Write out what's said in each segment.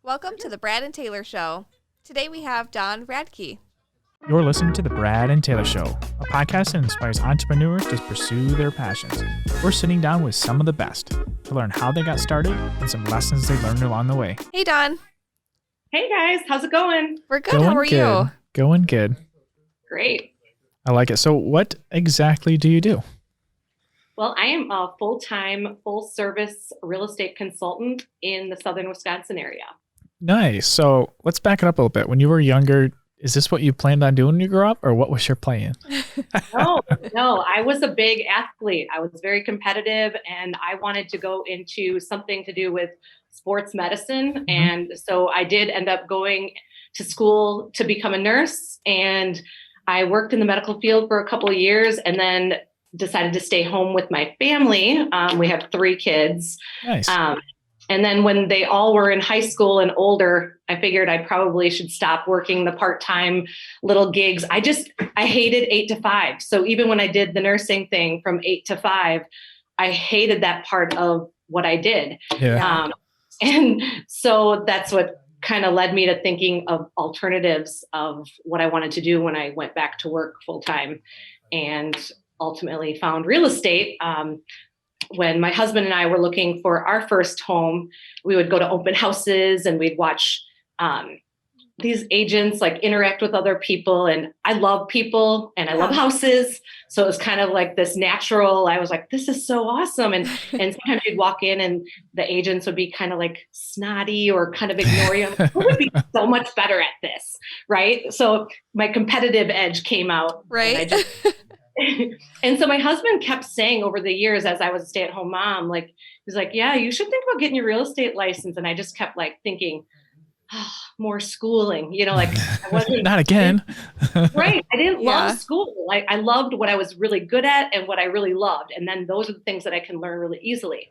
Welcome to the Brad and Taylor Show. Today we have Dawn Radke. You're listening to The Brad and Taylor Show, a podcast that inspires entrepreneurs to pursue their passions. We're sitting down with some of the best to learn how they got started and some lessons they learned along the way. Hey, Dawn. Hey, guys. How's it going? We're good. How are you? Going good. Great. I like it. So what exactly do you do? Well, I am a full-time, full-service real estate consultant in the southern Wisconsin area. Nice. So let's back it up a little bit. When you were younger, is this what you planned on doing when you grew up, or what was your plan? No, I was a big athlete. I was very competitive, and I wanted to go into something to do with sports medicine. Mm-hmm. And so I did end up going to school to become a nurse, and I worked in the medical field for a couple of years and then decided to stay home with my family. We have 3 kids. Nice. And then when they all were in high school and older, I figured I probably should stop working the part-time little gigs. I hated 8 to 5. So even when I did the nursing thing from 8 to 5, I hated that part of what I did. Yeah. And so that's what kind of led me to thinking of alternatives of what I wanted to do when I went back to work full-time, and ultimately found real estate. When my husband and I were looking for our first home, we would go to open houses and we'd watch these agents like interact with other people. And I love people and I love houses. So it was kind of like this natural, I was like, this is so awesome. And sometimes you'd walk in and the agents would be kind of like snotty or kind of ignore you. Who would be so much better at this? Right. So my competitive edge came out. Right. And so my husband kept saying over the years, as I was a stay-at-home mom, like, he's like, yeah, you should think about getting your real estate license. And I just kept like thinking, more schooling, like I wasn't not again. Right. I didn't love school. Like I loved what I was really good at and what I really loved. And then those are the things that I can learn really easily.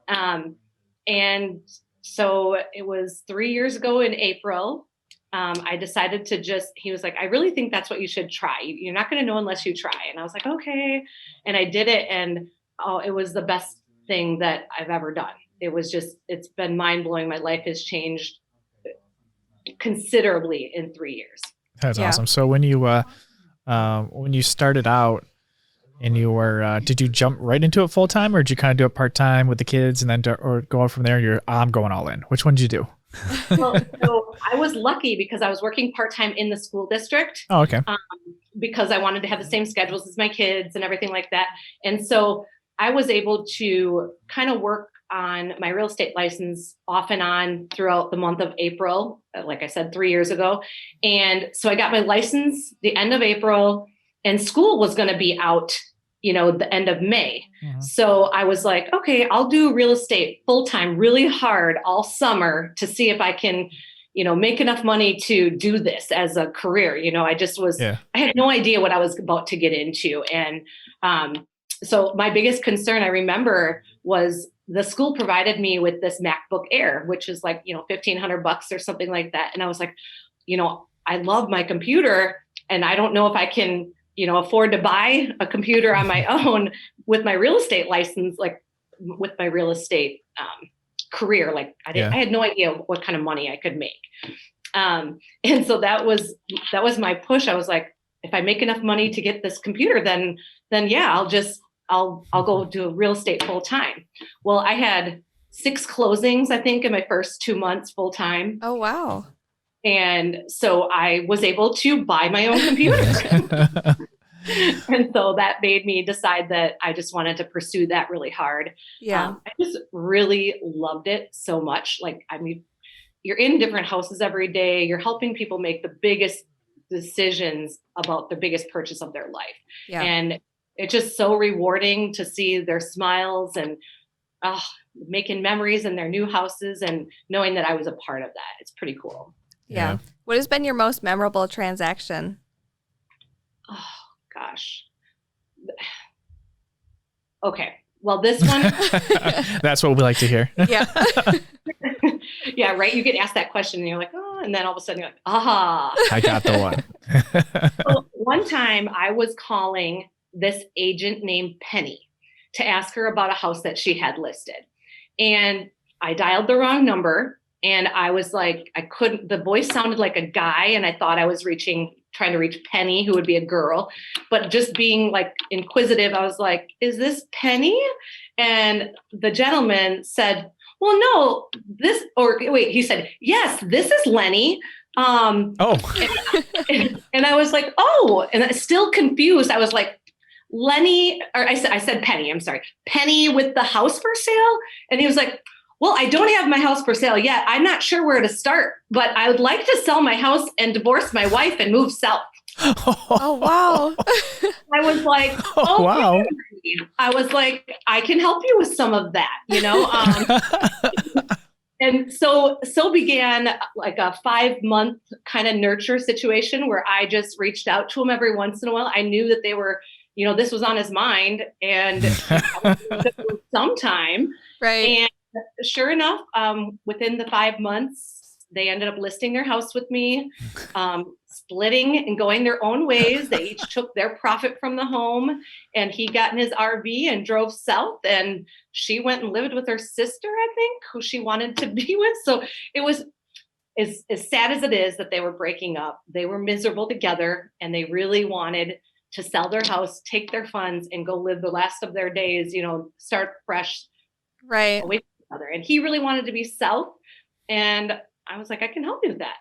And so it was 3 years ago in April. I decided to he was like, I really think that's what you should try. You're not going to know unless you try. And I was like, okay. And I did it. And it was the best thing that I've ever done. It's been mind blowing. My life has changed considerably in 3 years. That's awesome. So when you started out and you were, did you jump right into it full time, or did you kind of do it part time with the kids and then or go on from there? I'm going all in. Which one did you do? Well, so I was lucky because I was working part-time in the school district. Oh, okay. Because I wanted to have the same schedules as my kids and everything like that. And so I was able to kind of work on my real estate license off and on throughout the month of April, like I said, 3 years ago. And so I got my license the end of April, and school was going to be out the end of May. Mm-hmm. So I was like, okay, I'll do real estate full-time, really hard all summer to see if I can, make enough money to do this as a career. I had no idea what I was about to get into. And so my biggest concern I remember was the school provided me with this MacBook Air, which is like, $1,500 or something like that. And I was like, I love my computer and I don't know if I can afford to buy a computer on my own with my real estate license, like with my real estate career. Like I had no idea what kind of money I could make. And so that was my push. I was like, if I make enough money to get this computer, then yeah, I'll go do real estate full time. Well, I had 6 closings, I think, in my first 2 months full time. Oh, wow. And so I was able to buy my own computer. And so that made me decide that I just wanted to pursue that really hard. Yeah. I just really loved it so much. Like, I mean, you're in different houses every day. You're helping people make the biggest decisions about the biggest purchase of their life. Yeah. And it's just so rewarding to see their smiles and making memories in their new houses and knowing that I was a part of that. It's pretty cool. Yeah. What has been your most memorable transaction? Oh, gosh. Okay. Well, this one. That's what we like to hear. Yeah. Yeah, right. You get asked that question and you're like, oh, and then all of a sudden you're like, aha. I got the one. So one time I was calling this agent named Penny to ask her about a house that she had listed. And I dialed the wrong number. And I was like, the voice sounded like a guy, and I thought I was trying to reach Penny, who would be a girl. But just being like inquisitive, I was like, is this Penny? And the gentleman said, well, no, he said, yes, this is Lenny. And I was like, oh, and still confused. I was like, Lenny, or I said Penny, I'm sorry, Penny with the house for sale. And he was like, well, I don't have my house for sale yet. I'm not sure where to start, but I would like to sell my house and divorce my wife and move south. Oh, wow. I was like, oh, wow. I was like, I can help you with some of that, And so began like a 5-month kind of nurture situation where I just reached out to him every once in a while. I knew that they were, this was on his mind, and sometime. Right. And sure enough, within the 5 months, they ended up listing their house with me, splitting and going their own ways. They each took their profit from the home, and he got in his RV and drove south, and she went and lived with her sister, I think, who she wanted to be with. So it was as sad as it is that they were breaking up. They were miserable together, and they really wanted to sell their house, take their funds, and go live the last of their days, start fresh. Right. Away from each other. And he really wanted to be south. And I was like, I can help you with that.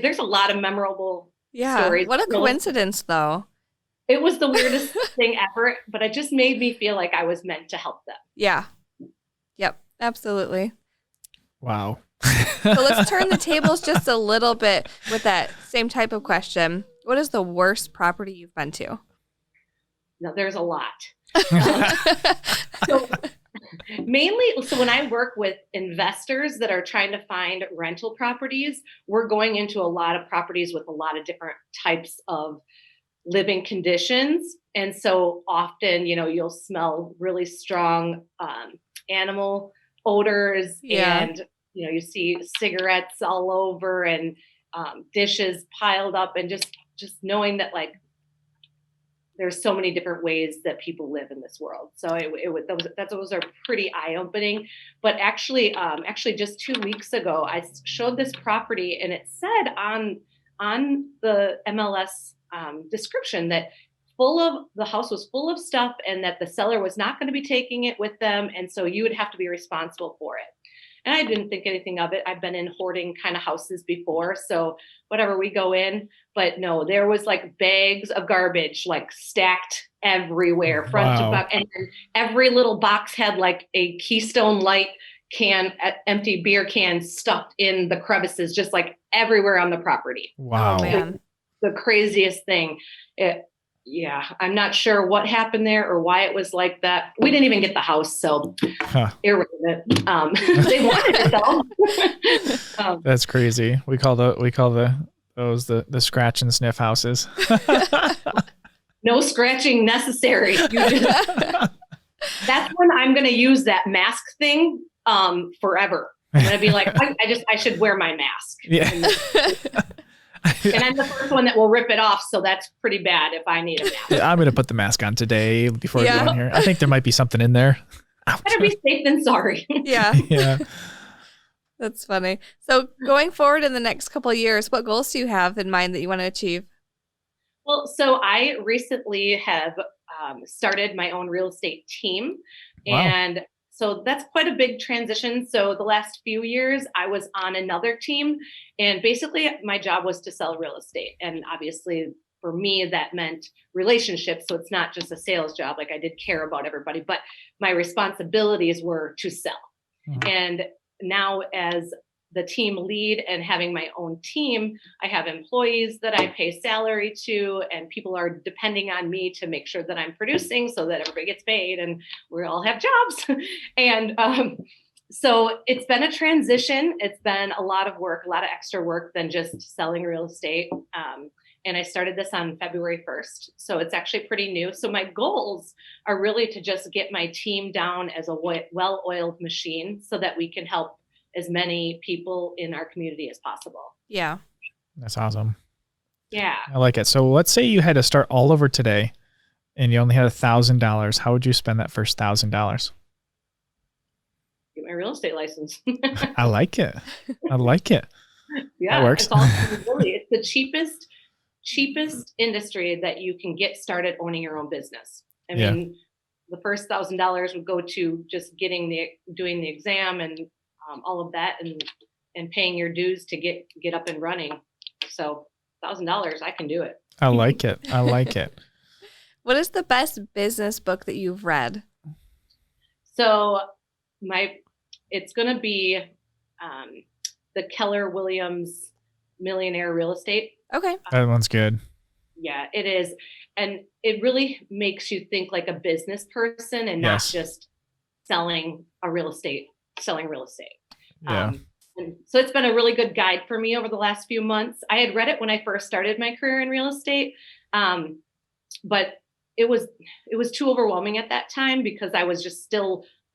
There's a lot of memorable stories. What a coincidence, though. It was the weirdest thing ever, but it just made me feel like I was meant to help them. Yeah. Yep. Absolutely. Wow. So let's turn the tables just a little bit with that same type of question. What is the worst property you've been to? No, there's a lot. So when I work with investors that are trying to find rental properties, we're going into a lot of properties with a lot of different types of living conditions. And so often, you'll smell really strong animal odors, and, you see cigarettes all over, and dishes piled up, and just knowing that, like, there's so many different ways that people live in this world. So those are pretty eye-opening. But actually just 2 weeks ago, I showed this property, and it said on the MLS description that the house was full of stuff, and that the seller was not going to be taking it with them, and so you would have to be responsible for it. And I didn't think anything of it. I've been in hoarding kind of houses before, so whatever, we go in. But no, there was like bags of garbage, like stacked everywhere, front to back. And every little box had like a Keystone Light can, empty beer can stuffed in the crevices, just like everywhere on the property. Wow. Oh, man. The craziest thing. I'm not sure what happened there or why it was like that. We didn't even get the house, so irrelevant. They wanted it though. That's crazy. We call those the scratch and sniff houses. No scratching necessary. That's when I'm going to use that mask thing forever. I'm going to be like, I should wear my mask. Yeah. And I'm the first one that will rip it off, so that's pretty bad if I need a mask. Yeah, I'm going to put the mask on today before I go in here. I think there might be something in there. Ouch. Better be safe than sorry. Yeah. Yeah. That's funny. So going forward in the next couple of years, what goals do you have in mind that you want to achieve? Well, so I recently have started my own real estate team. Wow. And so that's quite a big transition. So the last few years I was on another team, and basically my job was to sell real estate. And obviously for me, that meant relationships. So it's not just a sales job. Like, I did care about everybody, but my responsibilities were to sell. Mm-hmm. And now as the team lead and having my own team, I have employees that I pay salary to, and people are depending on me to make sure that I'm producing so that everybody gets paid and we all have jobs. And so it's been a transition. It's been a lot of work, a lot of extra work than just selling real estate. And I started this on February 1st. So it's actually pretty new. So my goals are really to just get my team down as a well-oiled machine so that we can help as many people in our community as possible. Yeah. That's awesome. Yeah. I like it. So let's say you had to start all over today and you only had $1,000. How would you spend that first $1,000? my real estate license. I like it. I like it. Yeah, That works. it's also really, it's the cheapest industry that you can get started owning your own business. I Yeah. mean, the first $1,000 would go to just doing the exam and all of that, and paying your dues to get up and running. So $1,000, I can do it. I like it. I like it. What is the best business book that you've read? So it's going to be the Keller Williams Millionaire Real Estate. Okay. That one's good. Yeah, it is. And it really makes you think like a business person and Yes. not just selling real estate. Yeah. And so it's been a really good guide for me over the last few months. I had read it when I first started my career in real estate. But it was too overwhelming at that time because I was just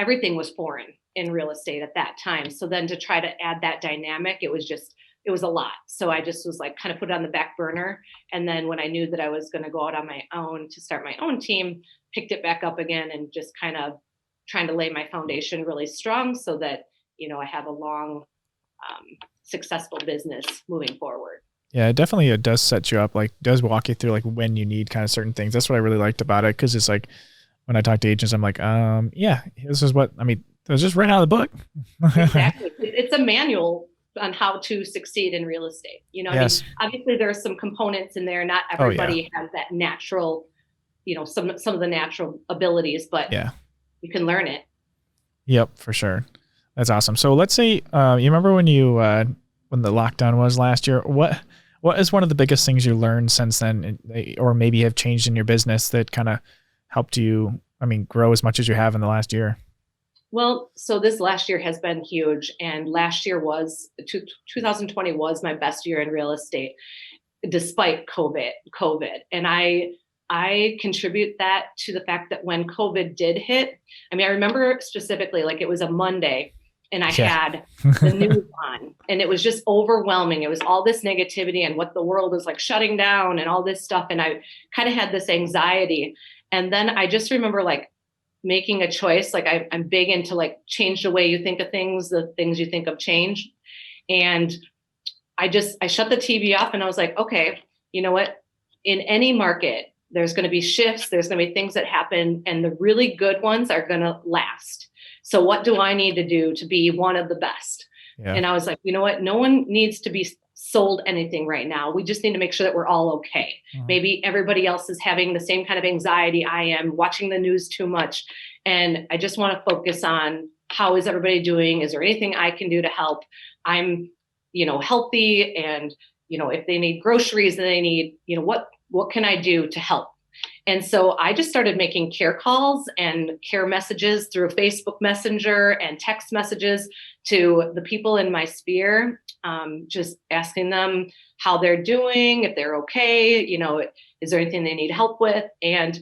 everything was foreign in real estate at that time. So then to try to add that dynamic, it was a lot. So I just was like kind of put it on the back burner. And then when I knew that I was going to go out on my own to start my own team, picked it back up again and just kind of trying to lay my foundation really strong so that, I have a long, successful business moving forward. Yeah, it does set you up, like does walk you through like when you need kind of certain things. That's what I really liked about it. Cause it's like when I talk to agents, I'm like, yeah, this is what, it was just right out of the book. Exactly. It's a manual on how to succeed in real estate. Yes. Obviously there's some components in there. Not everybody has that natural, some of the natural abilities, but yeah, you can learn it. Yep, for sure. That's awesome. So let's say, you remember when when the lockdown was last year, what is one of the biggest things you learned since then, or maybe have changed in your business that kind of helped you, grow as much as you have in the last year? Well, so this last year has been huge. And last year 2020 was my best year in real estate, despite COVID. And I contribute that to the fact that when COVID did hit, I remember specifically, like it was a Monday and I had the news on and it was just overwhelming. It was all this negativity and what the world is like shutting down and all this stuff. And I kind of had this anxiety. And then I just remember like making a choice. Like I'm big into like change the way you think of things, the things you think of change. And I shut the TV off and I was like, okay, you know what? In any market, there's going to be shifts. There's going to be things that happen and the really good ones are going to last. So what do I need to do to be one of the best? Yeah. And I was like, you know what? No one needs to be sold anything right now. We just need to make sure that we're all okay. Mm-hmm. Maybe everybody else is having the same kind of anxiety I am, watching the news too much. And I just want to focus on how is everybody doing? Is there anything I can do to help? I'm, healthy and, if they need groceries and they need, what can I do to help? And so I just started making care calls and care messages through Facebook Messenger and text messages to the people in my sphere, just asking them how they're doing, if they're okay, is there anything they need help with? And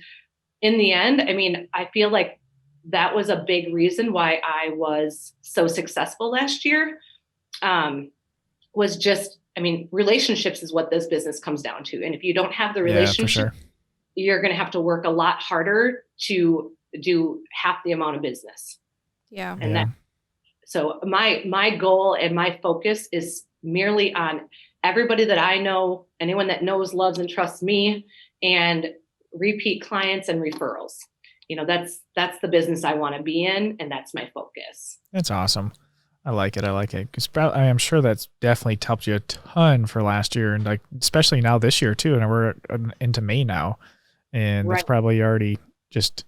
in the end, I feel like that was a big reason why I was so successful last year, was just, relationships is what this business comes down to. And if you don't have the relationship, you're going to have to work a lot harder to do half the amount of business. Yeah. And so my goal and my focus is merely on everybody that I know, anyone that knows, loves, and trusts me, and repeat clients and referrals. That's the business I want to be in, and that's my focus. That's awesome. I like it. Because I'm sure that's definitely helped you a ton for last year, and like especially now this year too. And we're into May now, and that's probably already just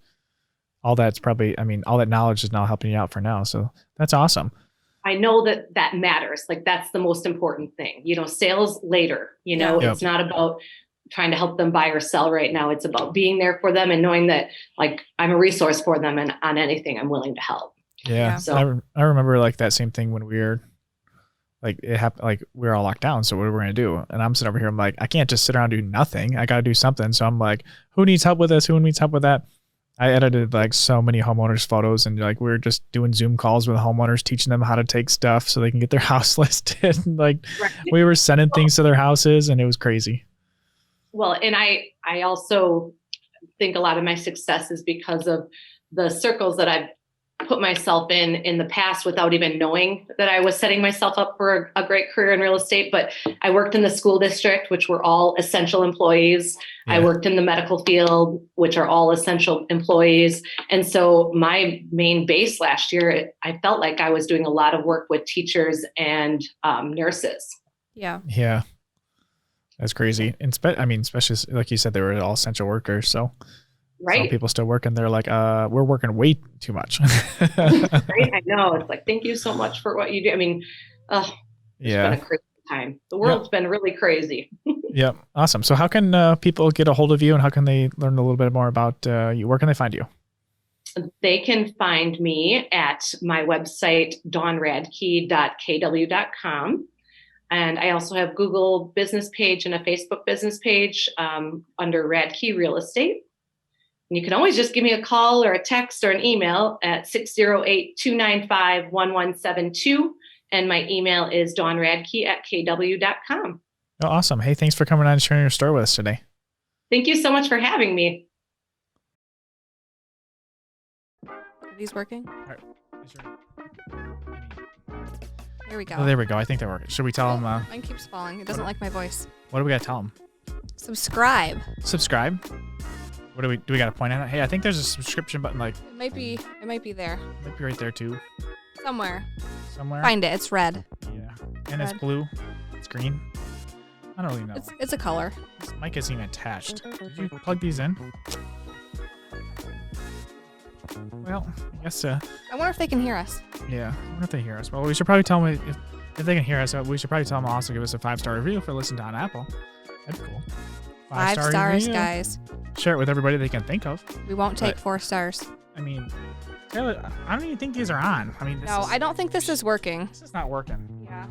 all that's probably. All that knowledge is now helping you out for now. So that's awesome. I know that matters. Like that's the most important thing. Sales later. It's not about trying to help them buy or sell right now. It's about being there for them and knowing that like I'm a resource for them, and on anything I'm willing to help. Yeah. So I remember like that same thing when we were like, it happened, like we were all locked down. So what are we going to do? And I'm sitting over here. I'm like, I can't just sit around and do nothing. I got to do something. So I'm like, who needs help with this? Who needs help with that? I edited like so many homeowners photos, and like, we were just doing Zoom calls with homeowners, teaching them how to take stuff so they can get their house listed. Like we were sending things to their houses, and it was crazy. Well, and I also think a lot of my success is because of the circles that I've put myself in the past without even knowing that I was setting myself up for a great career in real estate. But I worked in the school district, which were all essential employees. Yeah. I worked in the medical field, which are all essential employees. And so my main base last year, I felt like I was doing a lot of work with teachers and nurses. Yeah. Yeah. That's crazy. And especially like you said, they were all essential workers. So Right. some people still working. They're like, we're working way too much. Right. I know. It's like, thank you so much for what you do. I mean, it's been a crazy time. The world's been really crazy. Yep. Awesome. So how can people get a hold of you, and how can they learn a little bit more about you? Where can they find you? They can find me at my website, dawnradke.kw.com. And I also have Google business page and a Facebook business page under Radke Real Estate. And you can always just give me a call or a text or an email at 608-295-1172. And my email is dawnradke@kw.com. Oh, awesome. Hey, thanks for coming on and sharing your story with us today. Thank you so much for having me. Are these working? There we go. Oh, there we go. I think they're working. Should we tell them? Mine keeps falling. It doesn't like my voice. What do we got to tell them? Subscribe. Subscribe. What do we got to point at it? Hey, I think there's a subscription button. Like It might be there. might be right there too. Somewhere. Find it. It's red. Yeah. And it's blue. It's green. I don't really know. It's a color. This mic isn't even attached. Did you plug these in? Well, I guess. I wonder if they can hear us. Yeah. I wonder if they hear us. Well, we should probably tell them if they can hear us. We should probably tell them also give us a 5-star review if they're listening on Apple. That'd be cool. 5 stars, review. guys. Share it with everybody they can think of. We won't take 4 stars. I mean, Taylor, I don't even think these are on. I mean, I don't think this is working. This is not working. Yeah.